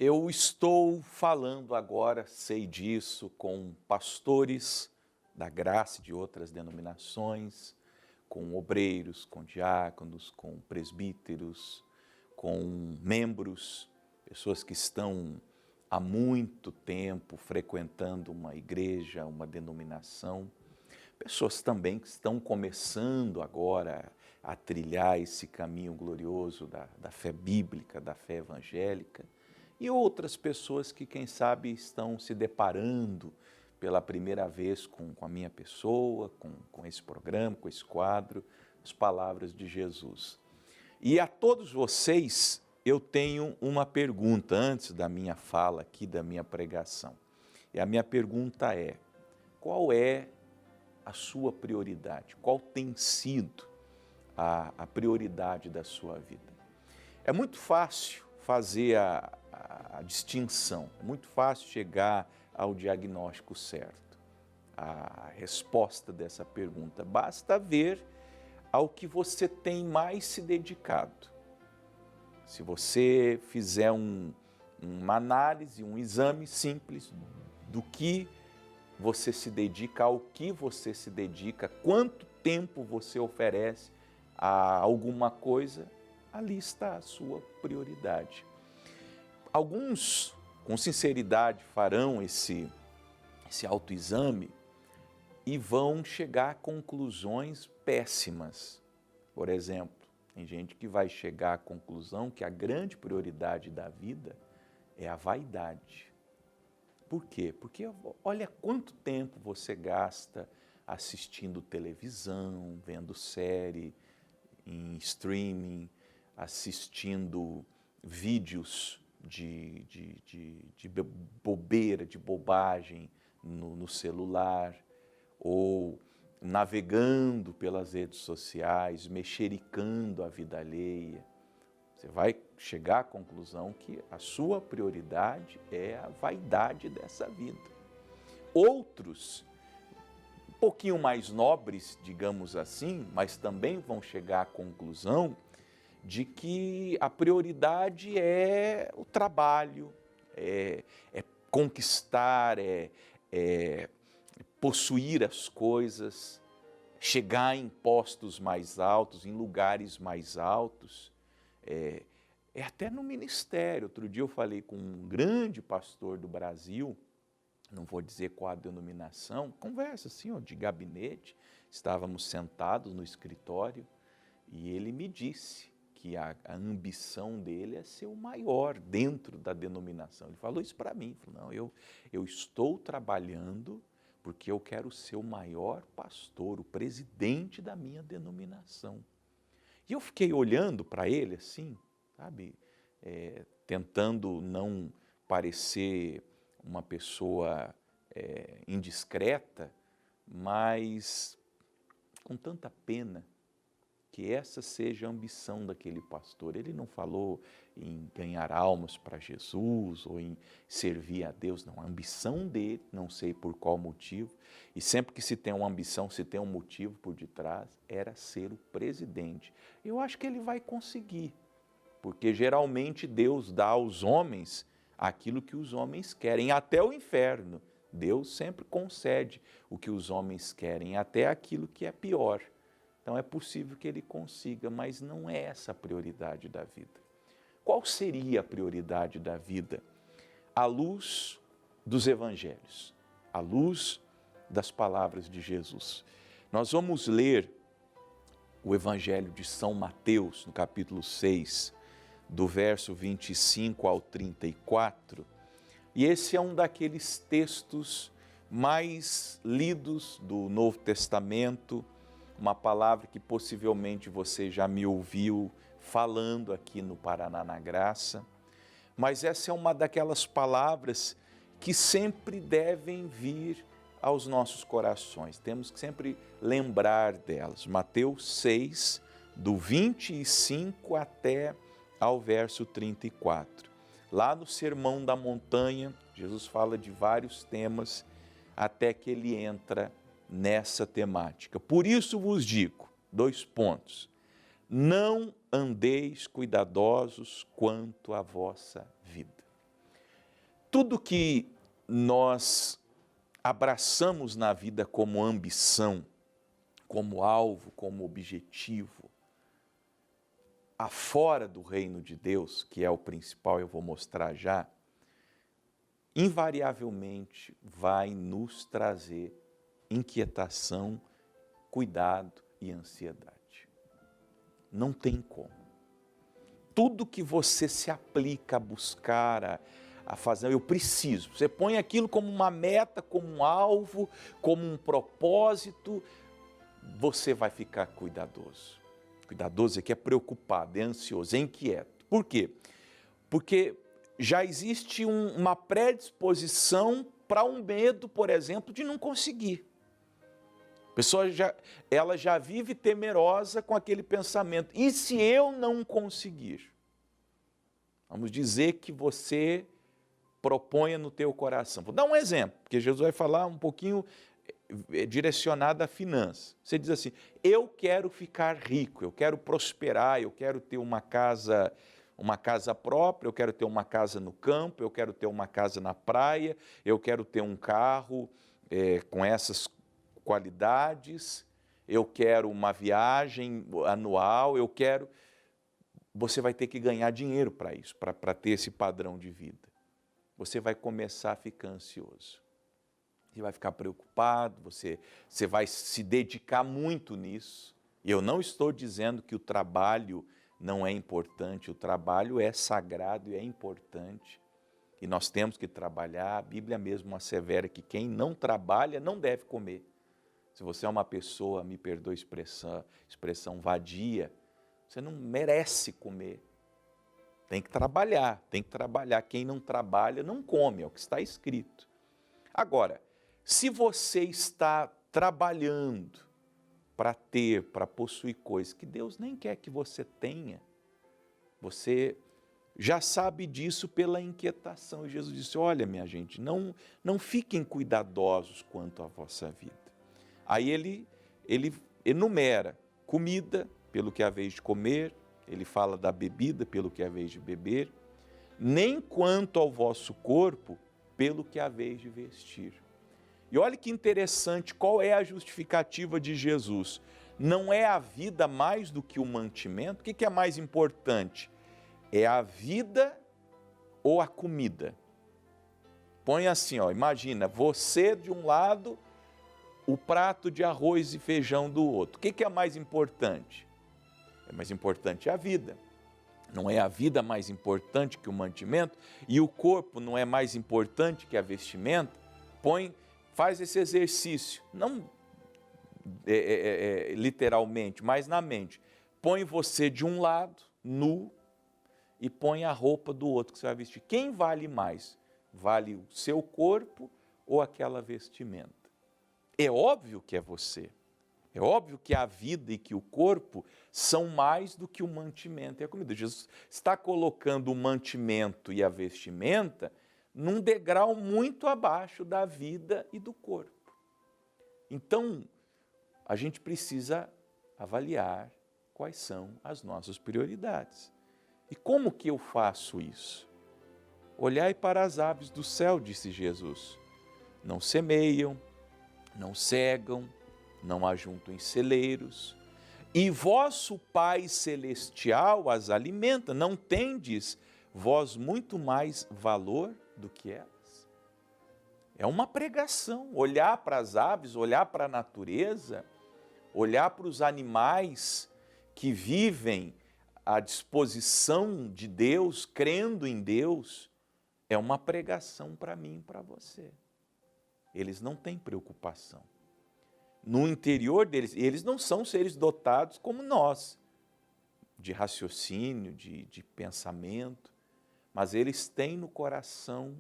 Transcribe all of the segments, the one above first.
Eu estou falando agora, sei disso, com pastores da graça de outras denominações, com obreiros, com diáconos, com presbíteros, com membros, pessoas que estão há muito tempo frequentando uma igreja, uma denominação, pessoas também que estão começando agora a trilhar esse caminho glorioso da fé bíblica, da fé evangélica, e outras pessoas que, quem sabe, estão se deparando pela primeira vez com a minha pessoa, com esse programa, com esse quadro, as palavras de Jesus. E a todos vocês, eu tenho uma pergunta antes da minha fala aqui, da minha pregação. E a minha pergunta é: qual é a sua prioridade? Qual tem sido a prioridade da sua vida? É muito fácil fazer a distinção, é muito fácil chegar ao diagnóstico certo. A resposta dessa pergunta, basta ver ao que você tem mais se dedicado. Se você fizer uma análise, um exame simples do que você se dedica, ao que você se dedica, quanto tempo você oferece a alguma coisa, ali está a sua prioridade. Alguns, com sinceridade, farão esse autoexame e vão chegar a conclusões péssimas. Por exemplo, tem gente que vai chegar à conclusão que a grande prioridade da vida é a vaidade. Por quê? Porque olha quanto tempo você gasta assistindo televisão, vendo série, em streaming, assistindo vídeos de bobeira, de bobagem no celular, ou navegando pelas redes sociais, mexericando a vida alheia. Você vai chegar à conclusão que a sua prioridade é a vaidade dessa vida. Outros, um pouquinho mais nobres, digamos assim, mas também vão chegar à conclusão de que a prioridade é o trabalho, é conquistar, é possuir as coisas, chegar em postos mais altos, em lugares mais altos, é até no ministério. Outro dia eu falei com um grande pastor do Brasil, não vou dizer qual a denominação, conversa assim, de gabinete, estávamos sentados no escritório e ele me disse que a ambição dele é ser o maior dentro da denominação. Ele falou isso para mim, falou: não, eu estou trabalhando porque eu quero ser o maior pastor, o presidente da minha denominação. E eu fiquei olhando para ele assim, sabe, tentando não parecer uma pessoa indiscreta, mas com tanta pena que essa seja a ambição daquele pastor. Ele não falou em ganhar almas para Jesus ou em servir a Deus, não. A ambição dele, não sei por qual motivo, e sempre que se tem uma ambição, se tem um motivo por detrás, era ser o presidente. Eu acho que ele vai conseguir, porque geralmente Deus dá aos homens aquilo que os homens querem, até o inferno. Deus sempre concede o que os homens querem, até aquilo que é pior. Então é possível que ele consiga, mas não é essa a prioridade da vida. Qual seria a prioridade da vida? À luz dos evangelhos, à luz das palavras de Jesus. Nós vamos ler o evangelho de São Mateus, no capítulo 6, do verso 25 ao 34, e esse é um daqueles textos mais lidos do Novo Testamento, uma palavra que possivelmente você já me ouviu falando aqui no Paraná na Graça, mas essa é uma daquelas palavras que sempre devem vir aos nossos corações, temos que sempre lembrar delas. Mateus 6, do 25 até ao verso 34. Lá no Sermão da Montanha, Jesus fala de vários temas até que ele entra nessa temática. Por isso vos digo, 2 pontos, não andeis cuidadosos quanto à vossa vida. Tudo que nós abraçamos na vida como ambição, como alvo, como objetivo, afora do reino de Deus, que é o principal, eu vou mostrar já, invariavelmente vai nos trazer inquietação, cuidado e ansiedade. Não tem como. Tudo que você se aplica a buscar, a fazer, eu preciso. Você põe aquilo como uma meta, como um alvo, como um propósito, você vai ficar cuidadoso. Cuidadoso é que é preocupado, é ansioso, é inquieto. Por quê? Porque já existe uma predisposição para um medo, por exemplo, de não conseguir. A pessoa ela já vive temerosa com aquele pensamento. E se eu não conseguir? Vamos dizer que você proponha no teu coração. Vou dar um exemplo, porque Jesus vai falar um pouquinho direcionado à finança. Você diz assim, eu quero ficar rico, eu quero prosperar, eu quero ter uma casa própria, eu quero ter uma casa no campo, eu quero ter uma casa na praia, eu quero ter um carro com essas qualidades, eu quero uma viagem anual, você vai ter que ganhar dinheiro para isso, para ter esse padrão de vida. Você vai começar a ficar ansioso. Você vai ficar preocupado, você vai se dedicar muito nisso. E eu não estou dizendo que o trabalho não é importante, o trabalho é sagrado e é importante. E nós temos que trabalhar, a Bíblia mesmo assevera que quem não trabalha não deve comer. Se você é uma pessoa, me perdoe a expressão vadia, você não merece comer. Tem que trabalhar. Quem não trabalha não come, é o que está escrito. Agora, se você está trabalhando para ter, para possuir coisas que Deus nem quer que você tenha, você já sabe disso pela inquietação. E Jesus disse, olha minha gente, não fiquem cuidadosos quanto à vossa vida. Aí ele enumera comida, pelo que é a vez de comer, ele fala da bebida, pelo que é a vez de beber, nem quanto ao vosso corpo, pelo que é a vez de vestir. E olha que interessante, qual é a justificativa de Jesus? Não é a vida mais do que o mantimento? O que é mais importante? É a vida ou a comida? Põe assim, imagina, você de um lado, o prato de arroz e feijão do outro. O que é mais importante? É mais importante a vida. Não é a vida mais importante que o mantimento? E o corpo não é mais importante que a vestimenta? Faz esse exercício, não literalmente, mas na mente. Põe você de um lado, nu, e põe a roupa do outro que você vai vestir. Quem vale mais? Vale o seu corpo ou aquela vestimenta? É óbvio que é você. É óbvio que a vida e que o corpo são mais do que o mantimento e a comida. Jesus está colocando o mantimento e a vestimenta num degrau muito abaixo da vida e do corpo. Então, a gente precisa avaliar quais são as nossas prioridades. E como que eu faço isso? Olhai para as aves do céu, disse Jesus. Não semeiam, não cegam, não ajuntam em celeiros, e vosso Pai Celestial as alimenta. Não tendes vós muito mais valor do que elas? É uma pregação, olhar para as aves, olhar para a natureza, olhar para os animais que vivem à disposição de Deus, crendo em Deus, é uma pregação para mim e para você. Eles não têm preocupação. No interior deles, eles não são seres dotados como nós, de raciocínio, de pensamento, mas eles têm no coração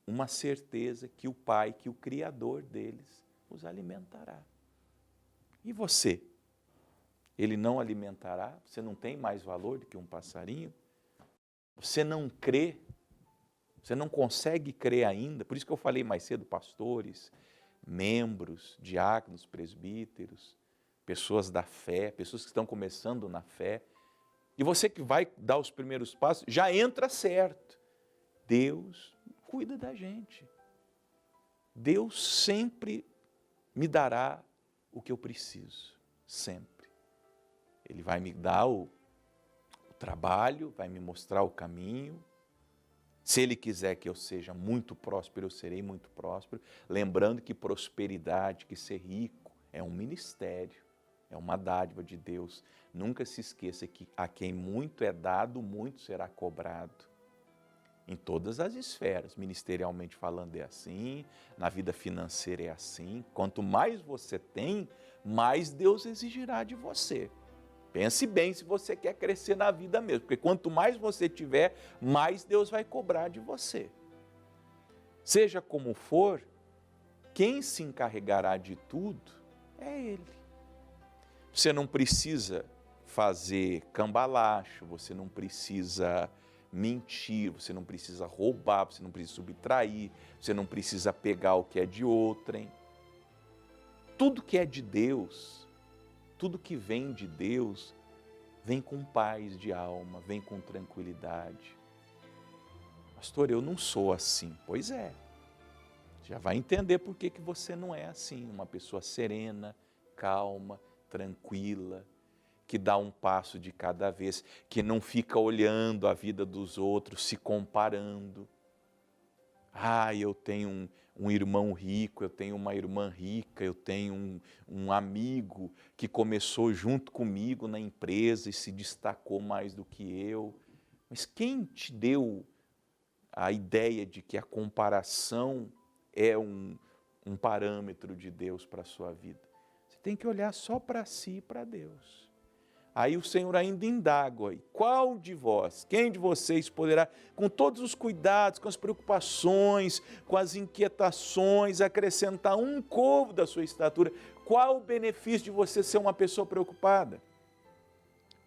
uma certeza que o Pai, que o Criador deles, os alimentará. E você? Ele não alimentará? Você não tem mais valor do que um passarinho? Você não crê? Você não consegue crer ainda? Por isso que eu falei mais cedo, pastores, membros, diáconos, presbíteros, pessoas da fé, pessoas que estão começando na fé. E você que vai dar os primeiros passos, já entra certo. Deus cuida da gente. Deus sempre me dará o que eu preciso, sempre. Ele vai me dar o trabalho, vai me mostrar o caminho. Se Ele quiser que eu seja muito próspero, eu serei muito próspero. Lembrando que prosperidade, que ser rico, é um ministério, é uma dádiva de Deus. Nunca se esqueça que a quem muito é dado, muito será cobrado. Em todas as esferas, ministerialmente falando é assim, na vida financeira é assim. Quanto mais você tem, mais Deus exigirá de você. Pense bem se você quer crescer na vida mesmo, porque quanto mais você tiver, mais Deus vai cobrar de você. Seja como for, quem se encarregará de tudo é Ele. Você não precisa fazer cambalacho, você não precisa mentir, você não precisa roubar, você não precisa subtrair, você não precisa pegar o que é de outrem. Tudo que é de Deus, tudo que vem de Deus, vem com paz de alma, vem com tranquilidade. Pastor, eu não sou assim. Pois é, já vai entender por que você não é assim. Uma pessoa serena, calma, tranquila, que dá um passo de cada vez, que não fica olhando a vida dos outros, se comparando. Eu tenho um irmão rico, eu tenho uma irmã rica, eu tenho um amigo que começou junto comigo na empresa e se destacou mais do que eu. Mas quem te deu a ideia de que a comparação é um parâmetro de Deus para a sua vida? Você tem que olhar só para si e para Deus. Aí o Senhor ainda indaga, qual de vós, quem de vocês poderá, com todos os cuidados, com as preocupações, com as inquietações, acrescentar um côvado da sua estatura? Qual o benefício de você ser uma pessoa preocupada?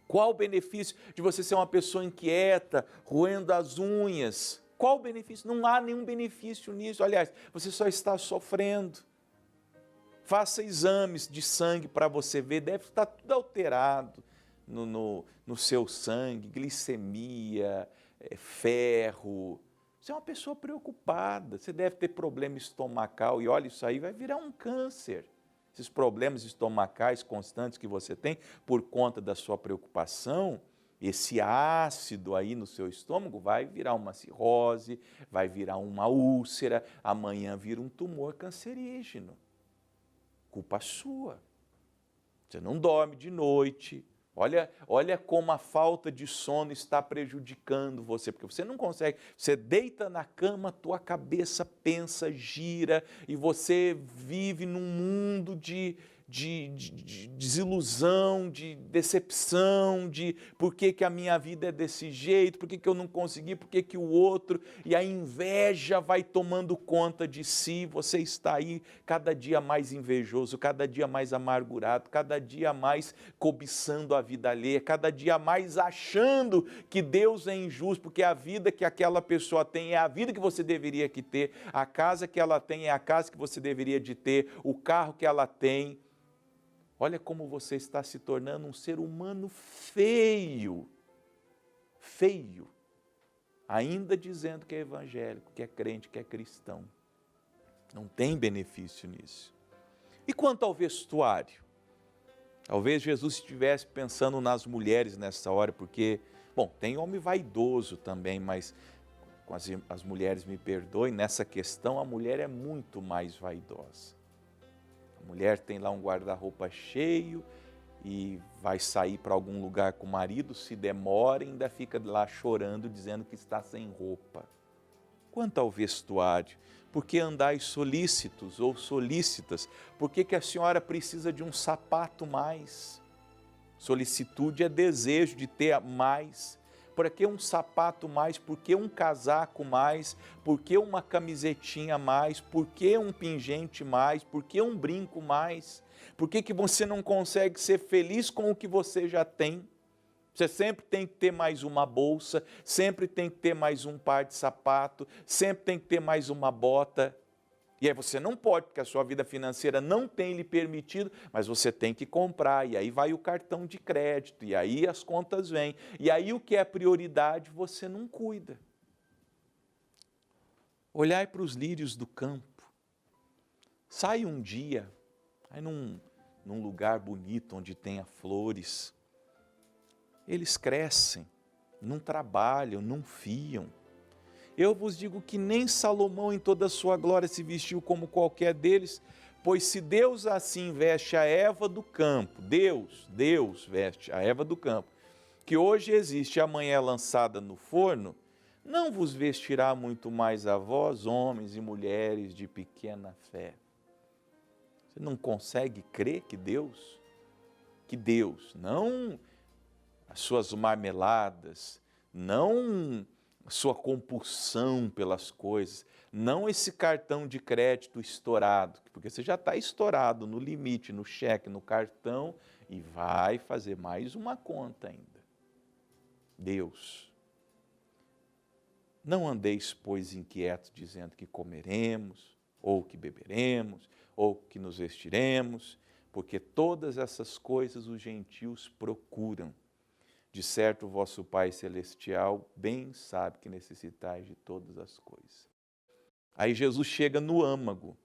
Qual o benefício de você ser uma pessoa inquieta, roendo as unhas? Qual o benefício? Não há nenhum benefício nisso. Aliás, você só está sofrendo. Faça exames de sangue para você ver, deve estar tudo alterado no seu sangue, glicemia, ferro. Você é uma pessoa preocupada, você deve ter problema estomacal e olha, isso aí vai virar um câncer. Esses problemas estomacais constantes que você tem por conta da sua preocupação, esse ácido aí no seu estômago vai virar uma cirrose, vai virar uma úlcera, amanhã vira um tumor cancerígeno. Culpa sua. Você não dorme de noite. Olha como a falta de sono está prejudicando você, porque você não consegue, você deita na cama, tua cabeça pensa, gira, e você vive num mundo de desilusão, de decepção, de por que a minha vida é desse jeito, por que eu não consegui, por que o outro, e a inveja vai tomando conta de si, você está aí cada dia mais invejoso, cada dia mais amargurado, cada dia mais cobiçando a vida alheia, cada dia mais achando que Deus é injusto, porque a vida que aquela pessoa tem é a vida que você deveria que ter, a casa que ela tem é a casa que você deveria de ter, o carro que ela tem. Olha como você está se tornando um ser humano feio, feio, ainda dizendo que é evangélico, que é crente, que é cristão. Não tem benefício nisso. E quanto ao vestuário? Talvez Jesus estivesse pensando nas mulheres nessa hora, porque, tem homem vaidoso também, mas as mulheres me perdoem, nessa questão a mulher é muito mais vaidosa. A mulher tem lá um guarda-roupa cheio e vai sair para algum lugar com o marido, se demora e ainda fica lá chorando, dizendo que está sem roupa. Quanto ao vestuário, por que andais solícitos ou solícitas? Por que a senhora precisa de um sapato mais? Solicitude é desejo de ter mais. Por que um sapato mais? Por que um casaco mais? Por que uma camisetinha mais? Por que um pingente mais? Por que um brinco mais? Por que você não consegue ser feliz com o que você já tem? Você sempre tem que ter mais uma bolsa, sempre tem que ter mais um par de sapato, sempre tem que ter mais uma bota. E aí você não pode, porque a sua vida financeira não tem lhe permitido, mas você tem que comprar, e aí vai o cartão de crédito, e aí as contas vêm, e aí o que é prioridade você não cuida. Olhai para os lírios do campo. Sai um dia, vai num lugar bonito onde tenha flores. Eles crescem, não trabalham, não fiam. Eu vos digo que nem Salomão em toda a sua glória se vestiu como qualquer deles, pois se Deus assim veste a erva do campo, Deus veste a erva do campo, que hoje existe e amanhã é lançada no forno, não vos vestirá muito mais a vós, homens e mulheres de pequena fé. Você não consegue crer que Deus, não as suas marmeladas, não a sua compulsão pelas coisas, não esse cartão de crédito estourado, porque você já está estourado no limite, no cheque, no cartão, e vai fazer mais uma conta ainda. Deus. Não andeis, pois, inquietos, dizendo que comeremos, ou que beberemos, ou que nos vestiremos, porque todas essas coisas os gentios procuram. De certo, o vosso Pai Celestial bem sabe que necessitais de todas as coisas. Aí Jesus chega no âmago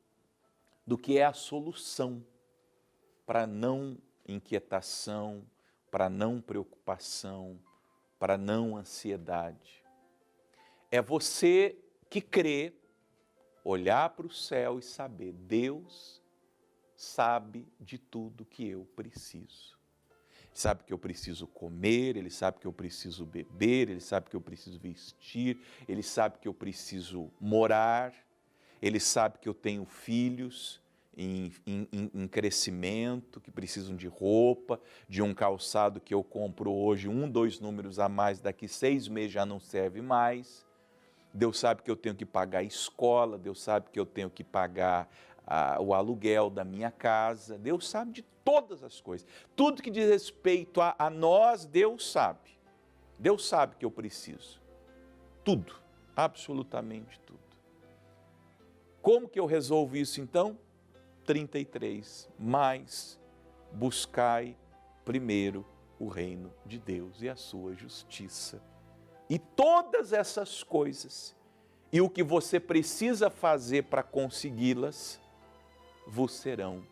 do que é a solução para não inquietação, para não preocupação, para não ansiedade. É você que crê, olhar para o céu e saber, Deus sabe de tudo que eu preciso. Ele sabe que eu preciso comer, Ele sabe que eu preciso beber, Ele sabe que eu preciso vestir, Ele sabe que eu preciso morar, Ele sabe que eu tenho filhos em crescimento, que precisam de roupa, de um calçado que eu compro hoje, 2 números a mais, daqui 6 meses já não serve mais. Deus sabe que eu tenho que pagar a escola, Deus sabe que eu tenho que pagar o aluguel da minha casa, Deus sabe de todas as coisas. Tudo que diz respeito a nós, Deus sabe. Deus sabe que eu preciso. Tudo, absolutamente tudo. Como que eu resolvo isso então? 33, mas buscai primeiro o reino de Deus e a sua justiça. E todas essas coisas, e o que você precisa fazer para consegui-las, vos serão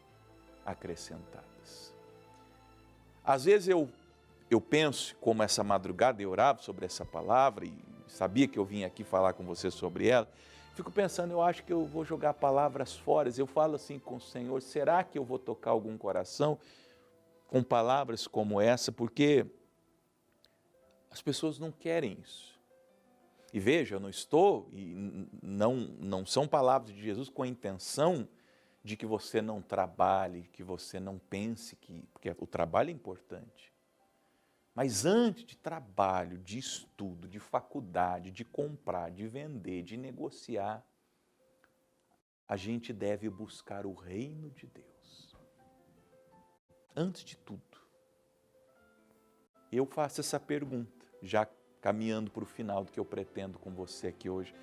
acrescentadas. Às vezes eu penso, como essa madrugada eu orava sobre essa palavra e sabia que eu vinha aqui falar com você sobre ela, fico pensando, eu acho que eu vou jogar palavras fora. Eu falo assim com o Senhor, será que eu vou tocar algum coração com palavras como essa? Porque as pessoas não querem isso. E veja, eu não estou, e não são palavras de Jesus com a intenção de que você não trabalhe, que você não pense porque o trabalho é importante. Mas antes de trabalho, de estudo, de faculdade, de comprar, de vender, de negociar, a gente deve buscar o reino de Deus. Antes de tudo. Eu faço essa pergunta, já caminhando para o final do que eu pretendo com você aqui hoje.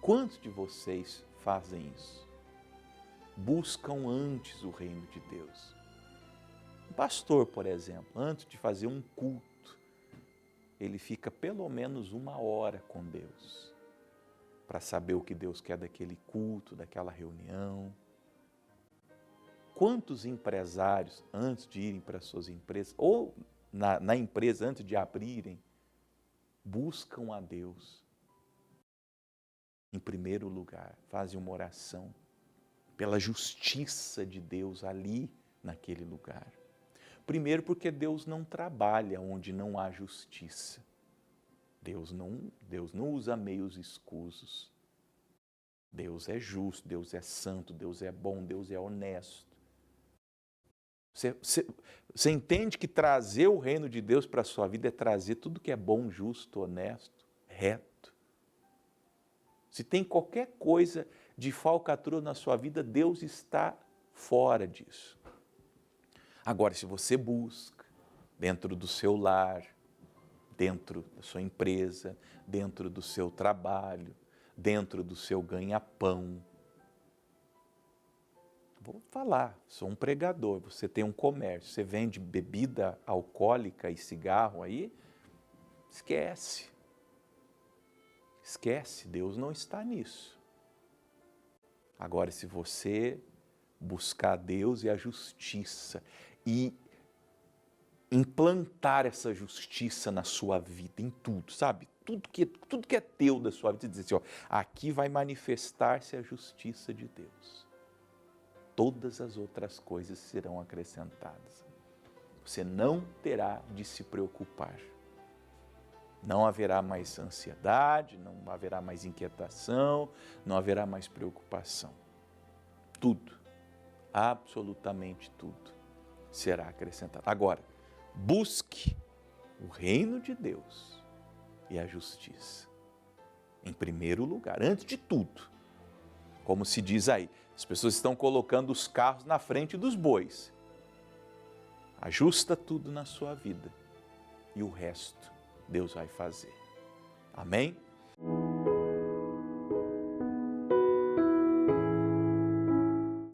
Quantos de vocês fazem isso? Buscam antes o reino de Deus? Um pastor, por exemplo, antes de fazer um culto, ele fica pelo menos 1 hora com Deus, para saber o que Deus quer daquele culto, daquela reunião. Quantos empresários, antes de irem para suas empresas, ou na empresa, antes de abrirem, buscam a Deus em primeiro lugar, fazem uma oração pela justiça de Deus ali naquele lugar. Primeiro porque Deus não trabalha onde não há justiça. Deus não usa meios escusos. Deus é justo, Deus é santo, Deus é bom, Deus é honesto. Você entende que trazer o reino de Deus para a sua vida é trazer tudo que é bom, justo, honesto, reto. Se tem qualquer coisa de falcatrua na sua vida, Deus está fora disso. Agora, se você busca dentro do seu lar, dentro da sua empresa, dentro do seu trabalho, dentro do seu ganha-pão, vou falar, sou um pregador, você tem um comércio, você vende bebida alcoólica e cigarro aí, esquece. Esquece, Deus não está nisso. Agora, se você buscar Deus e a justiça e implantar essa justiça na sua vida, em tudo, sabe? Tudo que é teu da sua vida, dizer assim, ó, aqui vai manifestar-se a justiça de Deus. Todas as outras coisas serão acrescentadas. Você não terá de se preocupar. Não haverá mais ansiedade, não haverá mais inquietação, não haverá mais preocupação. Tudo, absolutamente tudo, será acrescentado. Agora, busque o reino de Deus e a justiça. Em primeiro lugar, antes de tudo. Como se diz aí, as pessoas estão colocando os carros na frente dos bois. Ajusta tudo na sua vida e o resto Deus vai fazer. Amém?